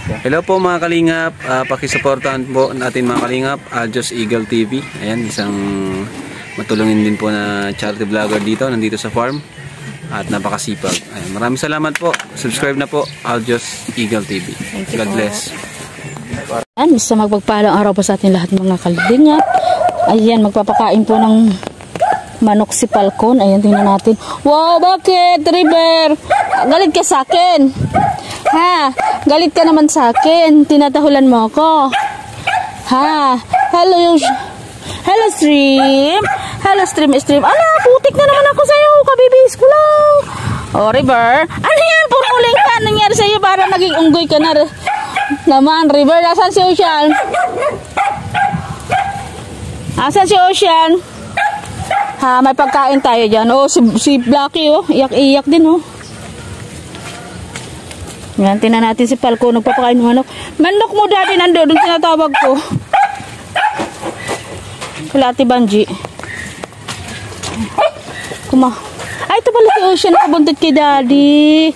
Hello po mga kalingap, pakisuportahan po natin mga kalingap, Aljos Eagle TV. Ayan, isang matulungin din po na charity vlogger dito, nandito sa farm. At napakasipag. Ayan, maraming salamat po. Subscribe na po, Aljos Eagle TV. God bless. Ayan, isa magpagpalang araw po sa ating lahat mga kalingap. Ayan, magpapakain po ng manok si Falcon. Ayan, tingnan natin. Wow, bakit, River? Galit ka sa akin? Ha? Galit ka naman sa akin. Tinatahulan mo ako. Ha? Hello, Stream. Hello, Stream. Ala, putik na naman ako sa'yo. Kabibis ko lang. Oh, River. Ano yan? Puro uling ka. Nangyari sa'yo para naging unggoy ka na. Naman, River. Asan si Ocean? Asan si Ocean? Ha, may pagkain tayo dyan. Oh, si Blackie, oh. Iyak-iyak din, oh. Yan, tingnan natin si Falco. Nagpapakain ng manok. Manok mo, daddy, nandun. Doon sinatawag ko. Wala, Ate Banji. Ay, ito pala si Ocean. Nakabuntot kay daddy.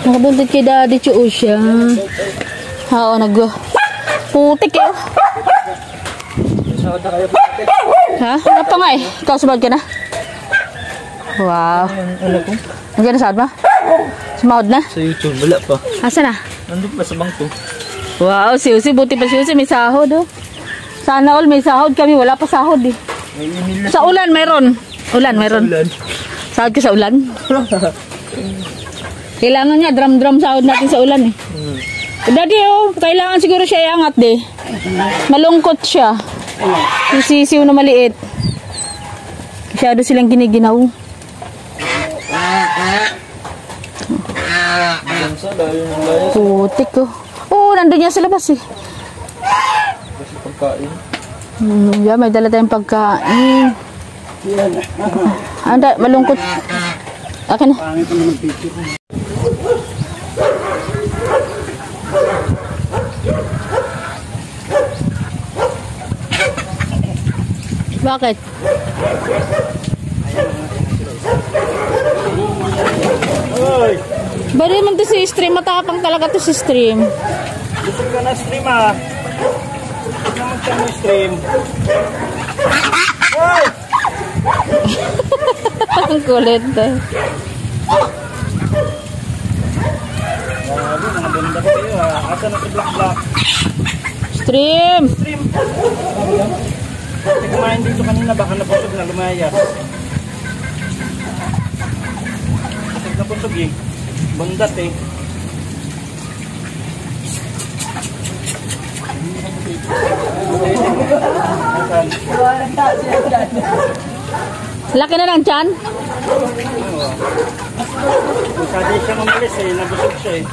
Nakabuntot kay daddy si Ocean. Oo, putik eh. Ha? Ano pa nga eh? Ikaw sabad ka na? Wow. Nandiyan na saan ba? Sumahod na? Sa YouTube, wala pa. Asa na? Nandun pa sa bangko. Wow, si buti pa si may sahod oh. Sana all may sahod kami, wala pa sahod eh. Sa ulan meron. Meron. Sahod ka sa ulan? Kailangan niya, drum sahod natin sa ulan eh. Daddy oh, kailangan siguro siya iangat eh. Malungkot siya. Sisiw na maliit. Masyado silang giniginaw. Putik ko. Oo, nandun niya sa labas eh. Kasi pagkain. Yeah, may dala tayong pagkain. Anda, malungkot. Akin na. Bakit? Hoy! Bari man to si Stream, matapang talaga to si Stream. Gusto ka na stream ah. Gusto naman ka mo stream. Hoy! Ang kulit eh. Grabe, mga ganda ko kayo ah. Asa na si Black? Stream! Hindi kumain dito kanina, baka napusog na lumayas. Napusog eh. Bundat eh. Laki na lang dyan? Masyado siya umalis eh. Nabusog siya eh.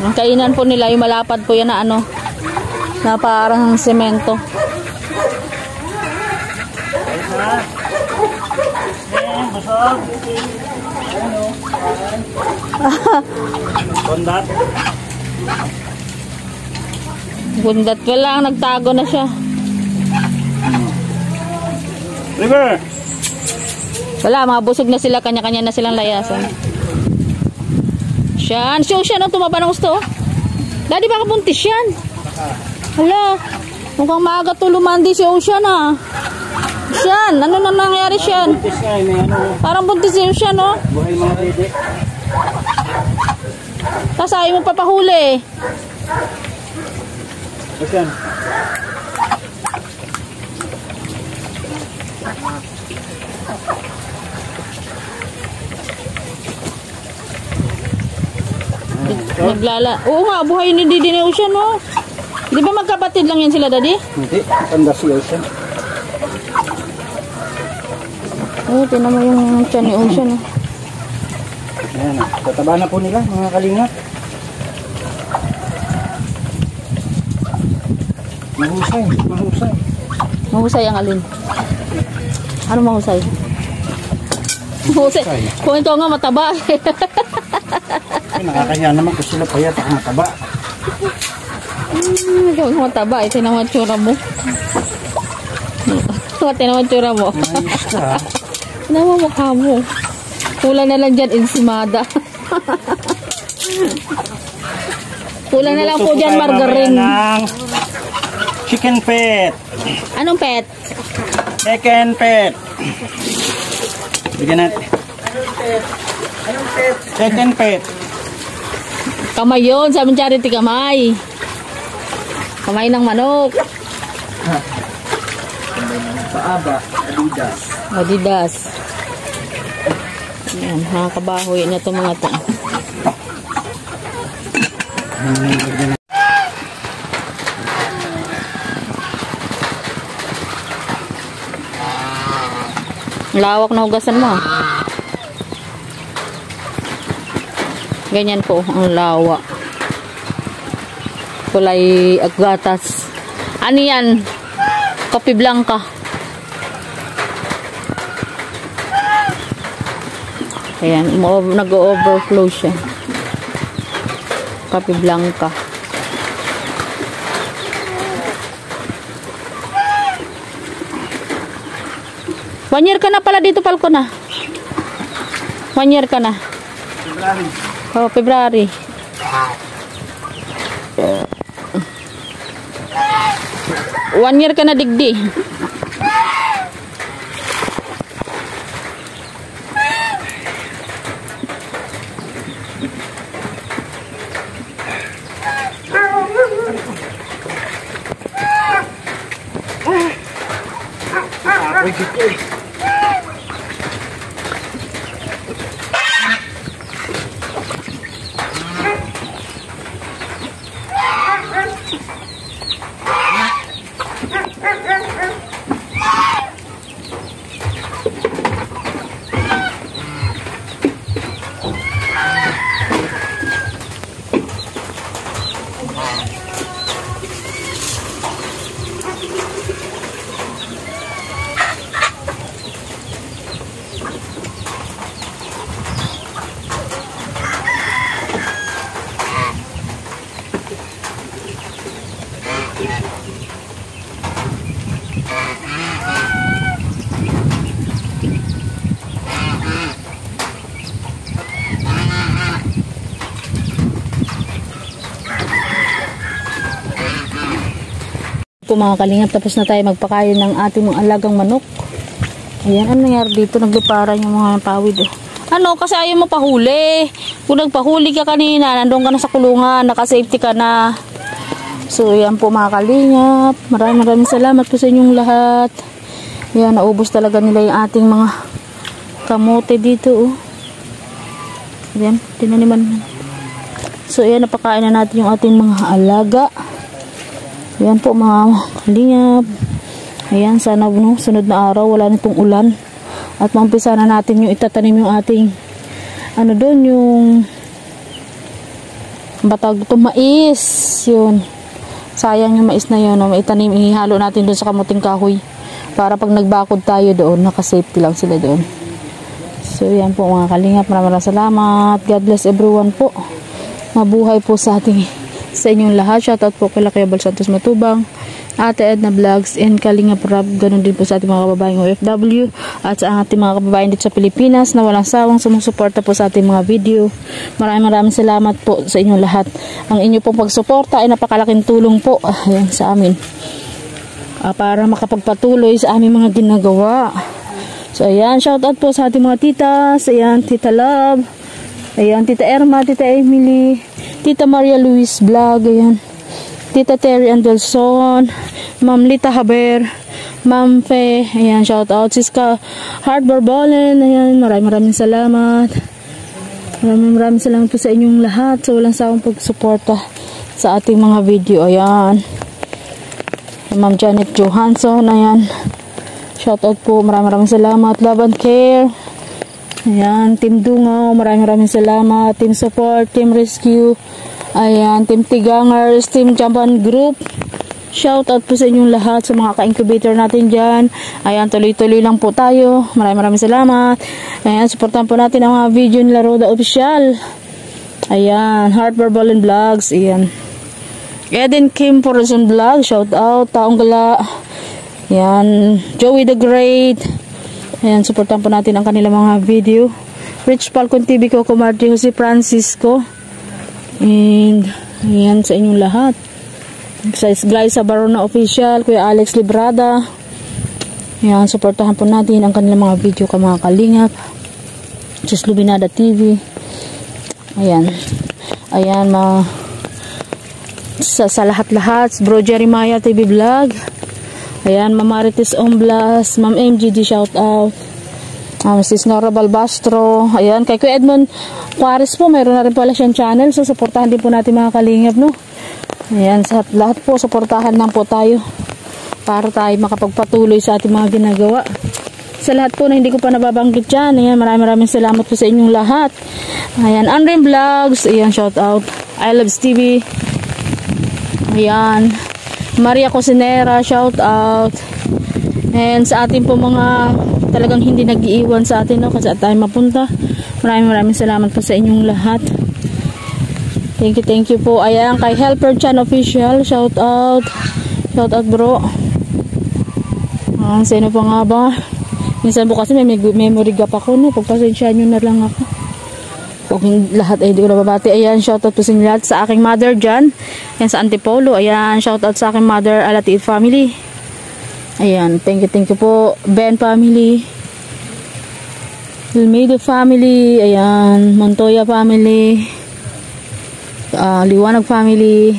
Ang kainan po nila, yung malapad po yan na ano, na parang semento. Busog. Bundat. Bundat ka lang, nagtago na siya. River! Wala, mga busog na sila, kanya-kanya na silang layasan. Siyan, si Ocean, tumaba ng gusto. Daddy, baka buntis yan. Hala, mukhang maaga tulumandi si Ocean ah. Siyan, ano na nangyari siyan? Buntis nga eh, Parang buntis si Ocean oh. buhay mga dede. Tapos ayaw mo papahuli. Ocean. Naglala. Oo nga, buhay ni Didi ni Ocean oh. Di ba magkapatid lang yan sila, Daddy? Hindi, tanda si Ocean. Oh, tinan mo yung tiyan ni Ocean oh. Ayan, tataba na po nila mga kalingap. Mahusay. Mahusay ang alin? Ano mahusay? Mahusay. Kung ito nga mataba. Ay, nakakaya naman kung sila pa yata ang mataba. Ito nga mataba. Ito na mga tsura mo. Ito na mga tsura mo. Ayos ka. Ano mo mukha mo? Kulang na lang dyan, ensimada. Kulang na lang po dyan, margarine. Chicken pet. Anong pet? Chicken pet. Bigyan natin. Anong pet? Chicken pet. Kamay yun, sa amin charity kamay. Kamay ng manok. Paaba, Adidas. Adidas. Ayan, mga kabahoy na ito mga ito. Lawak na hugasan mo. Ganyan po ang lawa. Kulay agatas. Ano yan? Kopi blanca. Ayan, nag-overflow siya. Kopi blanca. One year ka na pala dito, Palko na. 1 year ka na. February. Oh, February. One year ka na digdi. Po mga kalingap, tapos na tayo magpakain ng ating mga alagang manok. Ayan, ano nangyari dito? Nagluparan yung mga pawid. Ano, kasi ayaw mo pahuli. Kung nagpahuli ka kanina, nandun ka na sa kulungan, nakasafety ka na. So, ayan po mga kalingap. Maraming salamat po sa inyong lahat. Ayan, naubos talaga nila yung ating mga kamote dito. Oh. Ayan, tinaniman. So, ayan, napakain na natin yung ating mga alaga. Ayan po mga kalingap. Ayan, sana no, sunod na araw wala nitong ulan. At maumpisa na natin yung itatanim yung ating ano doon, yung batag itong mais. Yun. Sayang yung mais na yun. No? Maitanim, ihalo natin doon sa kamuting kahoy. Para pag nagbakod tayo doon, naka-safety lang sila doon. So, ayan po mga kalingap. Maraming salamat. God bless everyone po. Mabuhay po sa inyong lahat. Shoutout po kay Kuya Bal Santos Matubang, Ate Edna Vlogs, and Kalingap Rab. Ganun din po sa ating mga kababayang OFW at sa ating mga kababayan dito sa Pilipinas na walang sawang sumusuporta po sa ating mga video. Maraming salamat po sa inyong lahat. Ang inyo pong pagsuporta ay napakalaking tulong po ayan, sa amin para makapagpatuloy sa aming mga ginagawa. So ayan, shoutout po sa ating mga titas. Ayan, Tita Love, ayan, Tita Erma, Tita Emily, Tita Maria Luis Vlog, ayan, Tita Terry Andelson, Ma'am Lita Haber, Ma'am Fe, ayan, shout out, Siska Heart Barbolen, ayan, maraming salamat. Maraming salamat po sa inyong lahat sa walang sawang pagsuporta sa ating mga video, ayan. Ma'am Janet Johansson, ayan, shout out po, maraming salamat. Love and Care, ayan, Team Dungaw, maraming salamat. Team Support, Team Rescue, ayan, Team Tigangers, Team Jamban Group, shout out po sa inyong lahat, sa mga ka-incubator natin dyan. Ayan, tuloy-tuloy lang po tayo. Maraming salamat. Ayan, supportan po natin ang mga video nila Roda Official. Ayan, Heart Barbolen Vlogs, ayan, Eden Kim Porson Vlog, shout out. Taong Gala, ayan, Joey the Great. Ayan, supportan po natin ang kanilang mga video. Rich Falcon TV ko, Kumarty Jose Francisco. And ayan sa inyong lahat. Sa Glyza Barona Official, Kuya Alex Librada. Ayan, supportahan po natin ang kanilang mga video ka mga kalingap. Just Lubinada TV. Ayan. Ayan, sa lahat-lahat. Bro Jeremiah TV Vlog. Ayan, Ma'am Marites Omblas. Ma'am MGD shout out. Mrs. Nora Balbastro. Ayan, kay Kuya Edmond Juarez po, mayroon na rin pala siyang channel. So, supportahan din po natin mga kalingap, no? Ayan, sa lahat po, supportahan lang po tayo para tayo makapagpatuloy sa ating mga ginagawa. Sa lahat po na hindi ko pa nababanggit dyan, ayan, maraming salamat po sa inyong lahat. Ayan, Unrim Vlogs, ayan, shout out. I Loves TV. Ayan, Maria Cosinera, shout out. And sa ating po mga talagang hindi nag-iiwan sa atin, no, kasi at tayo mapunta. Maraming salamat po sa inyong lahat. Thank you po. Ayan, kay Helper Chan Official, shout out. Shout out bro. Sino pa nga ba? Minsan po kasi may memory gap ako, no? Pagpasensyahan nyo na lang ako. Kung lahat ay di ko nababati. Ayan, shout out po sa inyo lahat. Sa aking mother dyan. Ayan, sa Antipolo. Ayan, shout out sa aking mother, Alatiid family. Ayan, thank you po. Ben family. Ilmedo family. Ayan, Montoya family. Liwanag family.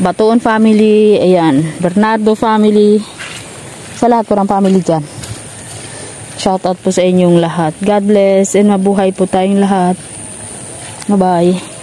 Batoon family. Ayan, Bernardo family. Sa lahat po ng family dyan. Shout out po sa inyong lahat. God bless and mabuhay po tayong lahat. Bye-bye.